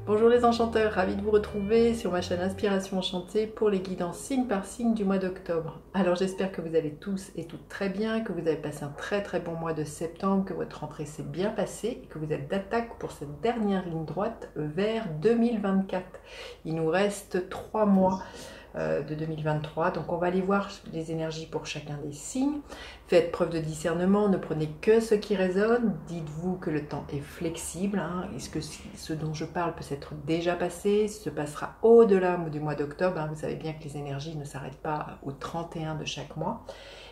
Bonjour les enchanteurs, ravi de vous retrouver sur ma chaîne Inspiration Enchantée pour les guidances signe par signe du mois d'octobre. Alors j'espère que vous allez tous et toutes très bien, que vous avez passé un très bon mois de septembre, que votre rentrée s'est bien passée et que vous êtes d'attaque pour cette dernière ligne droite vers 2024. Il nous reste 3 mois de 2023, donc on va aller voir les énergies pour chacun des signes. Faites preuve de discernement, ne prenez que ce qui résonne, dites-vous que le temps est flexible, est-ce que ce dont je parle peut s'être déjà passé, se passera au-delà du mois d'octobre, vous savez bien que les énergies ne s'arrêtent pas au 31 de chaque mois.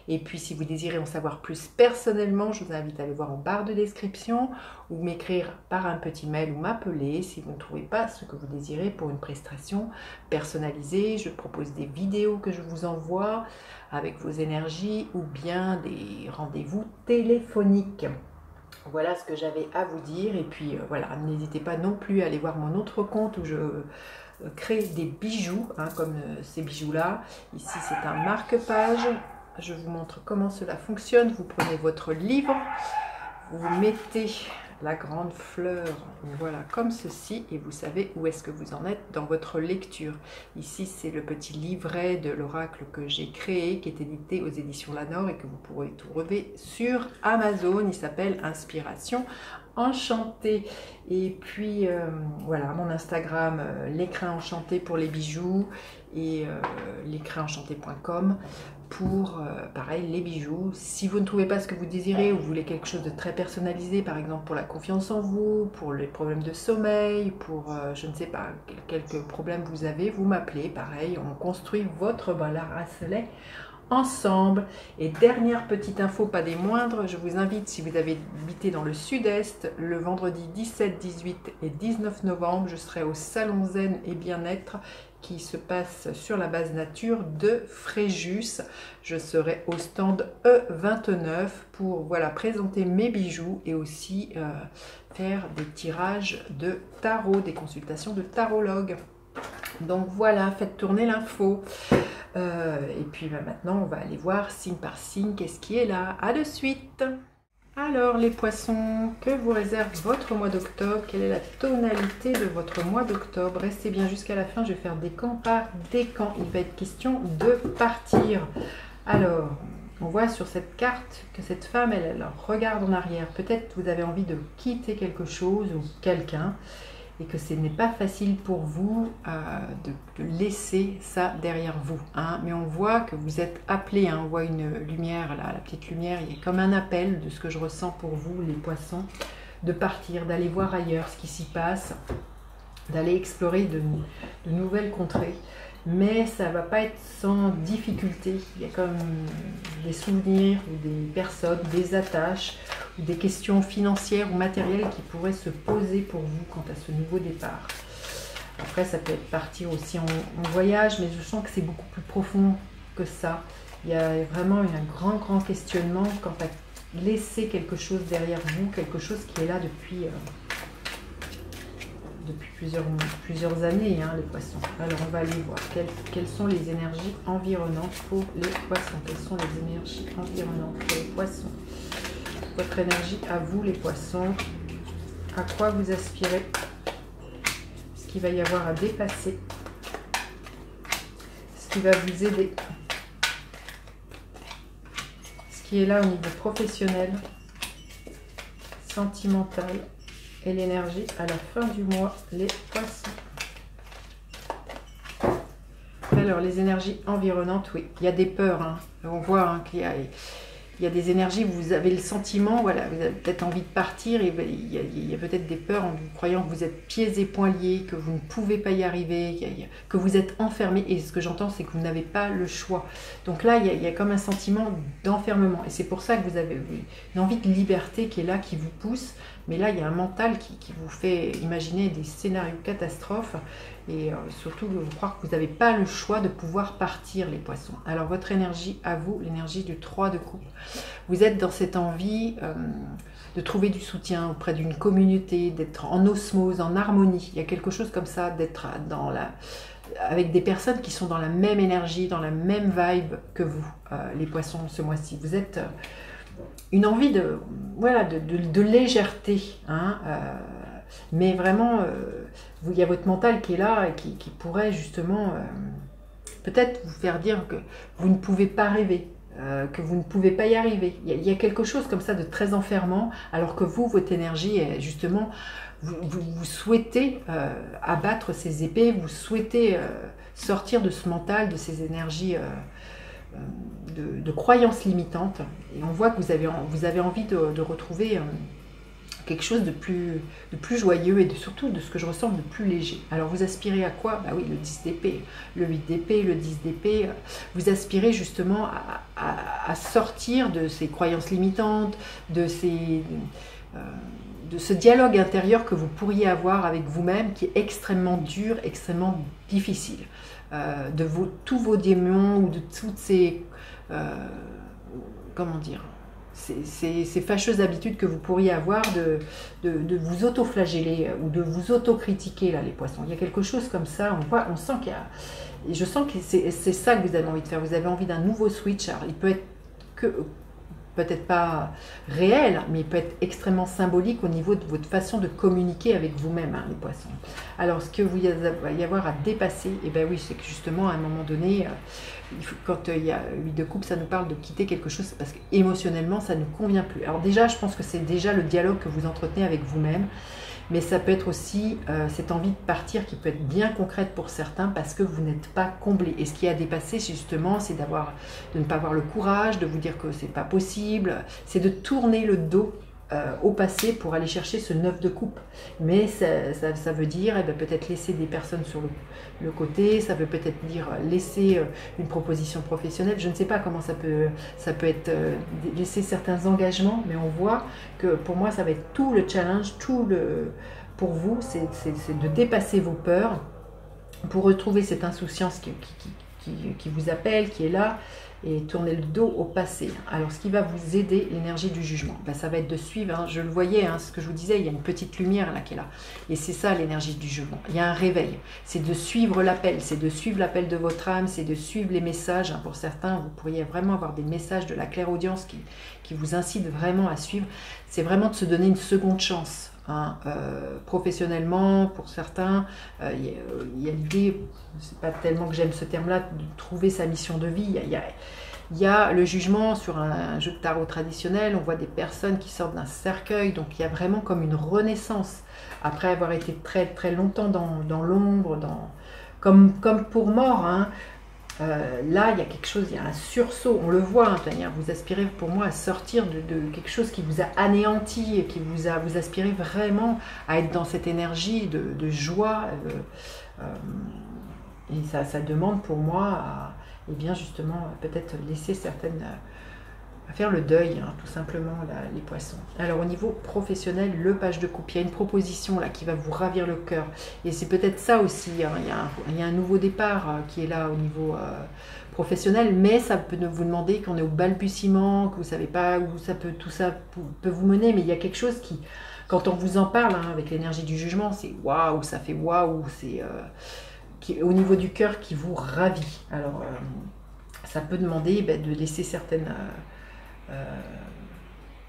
Et puis si vous désirez en savoir plus personnellement, je vous invite à aller voir en barre de description ou m'écrire par un petit mail ou m'appeler si vous ne trouvez pas ce que vous désirez pour une prestation personnalisée. Je propose des vidéos que je vous envoie avec vos énergies ou bien des rendez-vous téléphoniques. Voilà ce que j'avais à vous dire et puis voilà, n'hésitez pas non plus à aller voir mon autre compte où je crée des bijoux, comme ces bijoux-là. Ici c'est un marque-page. Je vous montre comment cela fonctionne. Vous prenez votre livre, vous mettez la grande fleur, voilà, comme ceci, et vous savez où est-ce que vous en êtes dans votre lecture. Ici, c'est le petit livret de l'oracle que j'ai créé, qui est édité aux éditions Lanor et que vous pourrez trouver sur Amazon. Il s'appelle Inspiration Enchantée. Et puis, voilà, mon Instagram, l'écrin enchanté pour les bijoux et l'écrinenchanté.com pour, pareil, les bijoux. Si vous ne trouvez pas ce que vous désirez ou vous voulez quelque chose de très personnalisé, par exemple pour la confiance en vous, pour les problèmes de sommeil, pour, je ne sais pas, quelques problèmes vous avez, vous m'appelez, pareil, on construit votre bracelet ensemble. Et dernière petite info, pas des moindres, je vous invite, si vous avez habité dans le sud-est, le vendredi 17, 18 et 19 novembre, je serai au Salon Zen et Bien-être qui se passe sur la base nature de Fréjus. Je serai au stand E29 pour présenter mes bijoux et aussi faire des tirages de tarot, des consultations de tarologue. Donc voilà, faites tourner l'info. Et puis maintenant, on va aller voir signe par signe qu'est-ce qui est là. À de suite. Alors les poissons, que vous réserve votre mois d'octobre? Quelle est la tonalité de votre mois d'octobre? Restez bien jusqu'à la fin, je vais faire décan par décan. Il va être question de partir. Alors, on voit sur cette carte que cette femme, elle regarde en arrière. Peut-être vous avez envie de quitter quelque chose ou quelqu'un et que ce n'est pas facile pour vous de laisser ça derrière vous. Mais on voit que vous êtes appelé, on voit une lumière, là, la petite lumière, il y a comme un appel de ce que je ressens pour vous, les poissons, de partir, d'aller voir ailleurs ce qui s'y passe, d'aller explorer de nouvelles contrées. Mais ça ne va pas être sans difficulté. Il y a comme des souvenirs ou des personnes, des attaches ou des questions financières ou matérielles qui pourraient se poser pour vous quant à ce nouveau départ. Après, ça peut être partir aussi en voyage, mais je sens que c'est beaucoup plus profond que ça. Il y a vraiment un grand questionnement quant à laisser quelque chose derrière vous, quelque chose qui est là depuis plusieurs années, les poissons. Alors on va aller voir quelles sont les énergies environnantes pour les poissons. Quelles sont les énergies environnantes pour les poissons? Votre énergie à vous, les poissons. À quoi vous aspirez? Ce qu'il va y avoir à dépasser. Ce qui va vous aider. Ce qui est là au niveau professionnel, sentimental. Et l'énergie à la fin du mois, les poissons. Alors, les énergies environnantes, oui, il y a des peurs. On voit qu'il y a des énergies où vous avez le sentiment, voilà, vous avez peut-être envie de partir et il y a peut-être des peurs en vous croyant que vous êtes pieds et poings liés, que vous ne pouvez pas y arriver, que vous êtes enfermé. Et ce que j'entends, c'est que vous n'avez pas le choix. Donc là, il y a comme un sentiment d'enfermement. Et c'est pour ça que vous avez une envie de liberté qui est là, qui vous pousse. Mais là, il y a un mental qui vous fait imaginer des scénarios catastrophes et surtout vous croire que vous n'avez pas le choix de pouvoir partir, les poissons. Alors, votre énergie à vous, l'énergie du 3 de coupe. Vous êtes dans cette envie de trouver du soutien auprès d'une communauté, d'être en osmose, en harmonie. Il y a quelque chose comme ça, d'être avec des personnes qui sont dans la même énergie, dans la même vibe que vous, les poissons, ce mois-ci. Vous êtes... une envie de légèreté, mais vraiment il y a votre mental qui est là et qui pourrait justement peut-être vous faire dire que vous ne pouvez pas rêver, que vous ne pouvez pas y arriver. Il y a quelque chose comme ça de très enfermant, alors que vous, votre énergie est justement, vous souhaitez abattre ces épées, vous souhaitez sortir de ce mental, de ces énergies de croyances limitantes. Et on voit que vous avez envie de retrouver quelque chose de plus joyeux et surtout de ce que je ressens de plus léger. Alors vous aspirez à quoi? Bah oui, le 10 d'épée, le 8 d'épée, le 10 d'épée. Vous aspirez justement à sortir de ces croyances limitantes, de ce dialogue intérieur que vous pourriez avoir avec vous-même qui est extrêmement dur, extrêmement difficile. Tous vos démons ou de toutes ces... comment dire, ces fâcheuses habitudes que vous pourriez avoir de vous auto-flageller ou de vous auto-critiquer, là, les poissons. Il y a quelque chose comme ça, on sent qu'il y a... Et je sens que c'est ça que vous avez envie de faire. Vous avez envie d'un nouveau switch. Alors, il peut être peut-être pas réel, mais il peut être extrêmement symbolique au niveau de votre façon de communiquer avec vous-même, hein, les poissons. Alors, ce que vous va y avoir à dépasser, et ben oui, c'est que justement, à un moment donné, quand il y a 8 de coupe, ça nous parle de quitter quelque chose parce qu'émotionnellement, ça ne convient plus. Alors déjà, je pense que c'est déjà le dialogue que vous entretenez avec vous-même, mais ça peut être aussi cette envie de partir qui peut être bien concrète pour certains parce que vous n'êtes pas comblé. Et ce qui a dépassé, justement, c'est de ne pas avoir le courage, de vous dire que c'est pas possible, c'est de tourner le dos au passé pour aller chercher ce 9 de coupe. Mais ça veut dire peut-être laisser des personnes sur le côté, ça veut peut-être dire laisser une proposition professionnelle, je ne sais pas comment ça peut être laisser certains engagements, mais on voit que pour moi ça va être tout le challenge, pour vous, c'est de dépasser vos peurs pour retrouver cette insouciance qui vous appelle, qui est là, et tourner le dos au passé. Alors, ce qui va vous aider, l'énergie du jugement, ben, ça va être de suivre, hein, je le voyais, hein, ce que je vous disais, il y a une petite lumière là qui est là. Et c'est ça l'énergie du jugement. Il y a un réveil. C'est de suivre l'appel, c'est de suivre l'appel de votre âme, c'est de suivre les messages. Hein. Pour certains, vous pourriez vraiment avoir des messages de la clairaudience qui vous incitent vraiment à suivre. C'est vraiment de se donner une seconde chance. Hein, professionnellement, pour certains, il y a l'idée, c'est pas tellement que j'aime ce terme-là, de trouver sa mission de vie. Il y a le jugement sur un jeu de tarot traditionnel, on voit des personnes qui sortent d'un cercueil, donc il y a vraiment comme une renaissance, après avoir été très très longtemps dans l'ombre, comme pour mort, hein. Là, il y a quelque chose, il y a un sursaut, on le voit, hein, vous aspirez pour moi à sortir de quelque chose qui vous a anéanti, et vous aspirez vraiment à être dans cette énergie de joie, et ça demande pour moi et bien justement peut-être laisser certaines... à faire le deuil, hein, tout simplement, là, les poissons. Alors au niveau professionnel, le page de coupe, il y a une proposition là qui va vous ravir le cœur. Et c'est peut-être ça aussi, hein, il y a un nouveau départ qui est là au niveau professionnel, mais ça peut vous demander qu'on est au balbutiement, que vous ne savez pas où tout ça peut vous mener, mais il y a quelque chose qui, quand on vous en parle, hein, avec l'énergie du jugement, c'est waouh, ça fait waouh, c'est au niveau du cœur qui vous ravit. Alors ça peut demander de laisser certaines...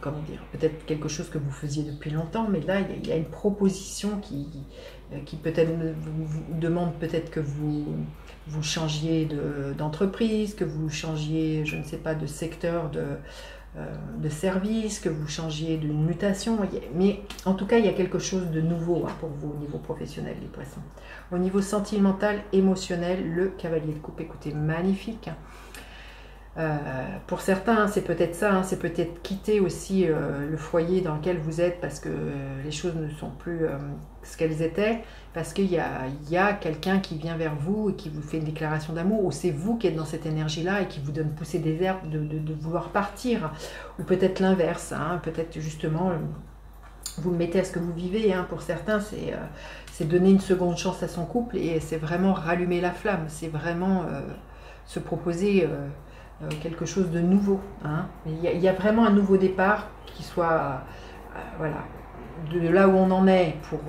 comment dire, peut-être quelque chose que vous faisiez depuis longtemps, mais là il y a une proposition qui peut-être vous demande peut-être que vous changiez d'entreprise, que vous changiez, je ne sais pas, de secteur de service, que vous changiez d'une mutation, mais en tout cas il y a quelque chose de nouveau, hein, pour vous au niveau professionnel, les poissons. Au niveau sentimental, émotionnel, le cavalier de coupe, écoutez, magnifique. Pour certains, c'est peut-être ça, hein, c'est peut-être quitter aussi le foyer dans lequel vous êtes parce que les choses ne sont plus ce qu'elles étaient, parce qu'il y a quelqu'un qui vient vers vous et qui vous fait une déclaration d'amour, ou c'est vous qui êtes dans cette énergie-là et qui vous donne pousser des airs de vouloir partir, ou peut-être l'inverse, hein, peut-être justement vous le mettez à ce que vous vivez, hein, pour certains c'est donner une seconde chance à son couple et c'est vraiment rallumer la flamme, c'est vraiment se proposer... quelque chose de nouveau, hein. Il y a vraiment un nouveau départ qui soit voilà, de là où on en est pour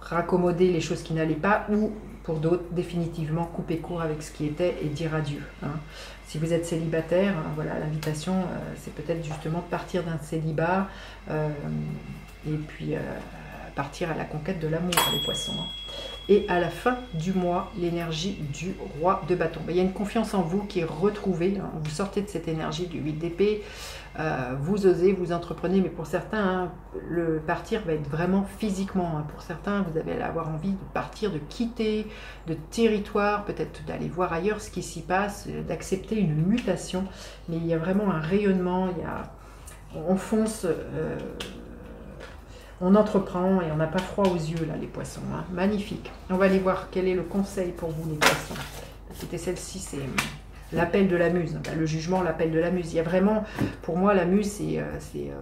raccommoder les choses qui n'allaient pas, ou pour d'autres définitivement couper court avec ce qui était et dire adieu, hein. Si vous êtes célibataire, voilà, l'invitation c'est peut-être justement de partir d'un célibat et puis partir à la conquête de l'amour, les poissons. Et à la fin du mois, l'énergie du roi de bâton. Il y a une confiance en vous qui est retrouvée. Vous sortez de cette énergie du 8 d'épée. Vous osez, vous entreprenez, mais pour certains, le partir va être vraiment physiquement. Pour certains, vous allez avoir envie de partir, de quitter de territoire, peut-être d'aller voir ailleurs ce qui s'y passe, d'accepter une mutation. Mais il y a vraiment un rayonnement, on fonce, on entreprend et on n'a pas froid aux yeux, là, les poissons. Magnifique. On va aller voir quel est le conseil pour vous, les poissons. C'était celle-ci, c'est l'appel de la muse, le jugement, l'appel de la muse. Il y a vraiment, pour moi, la muse, c'est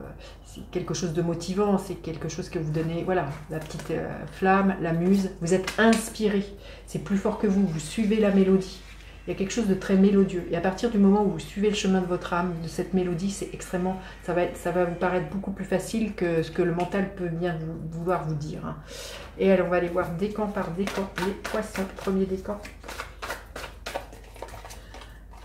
quelque chose de motivant, c'est quelque chose que vous donnez, voilà, la petite flamme, la muse, vous êtes inspiré, c'est plus fort que vous suivez la mélodie. Il y a quelque chose de très mélodieux. Et à partir du moment où vous suivez le chemin de votre âme, de cette mélodie, c'est extrêmement, ça va vous paraître beaucoup plus facile que ce que le mental peut bien vouloir vous dire. Et alors, on va aller voir décan par décan, les poissons, premier décan.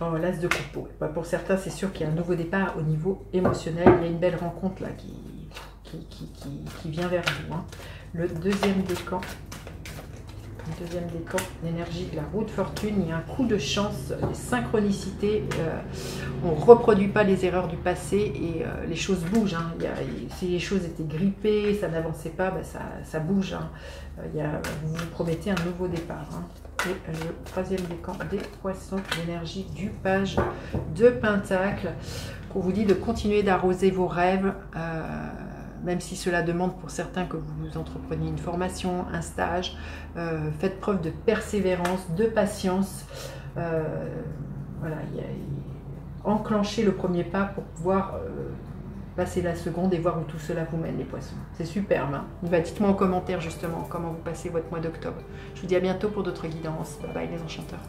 Oh, l'as de coupeau. Pour certains, c'est sûr qu'il y a un nouveau départ au niveau émotionnel. Il y a une belle rencontre là qui vient vers vous. Le deuxième décan. L'énergie de la roue de fortune. Il y a un coup de chance, des synchronicités. On ne reproduit pas les erreurs du passé et les choses bougent. Si les choses étaient grippées, ça n'avançait pas, ça bouge. Vous vous promettez un nouveau départ. Et le troisième décan des poissons, l'énergie du page de Pentacle, qu'on vous dit de continuer d'arroser vos rêves, même si cela demande pour certains que vous entrepreniez une formation, un stage. Faites preuve de persévérance, de patience. Voilà, enclenchez le premier pas pour pouvoir passer la seconde et voir où tout cela vous mène, les poissons. C'est superbe. Dites-moi en commentaire justement comment vous passez votre mois d'octobre. Je vous dis à bientôt pour d'autres guidances. Bye bye les enchanteurs.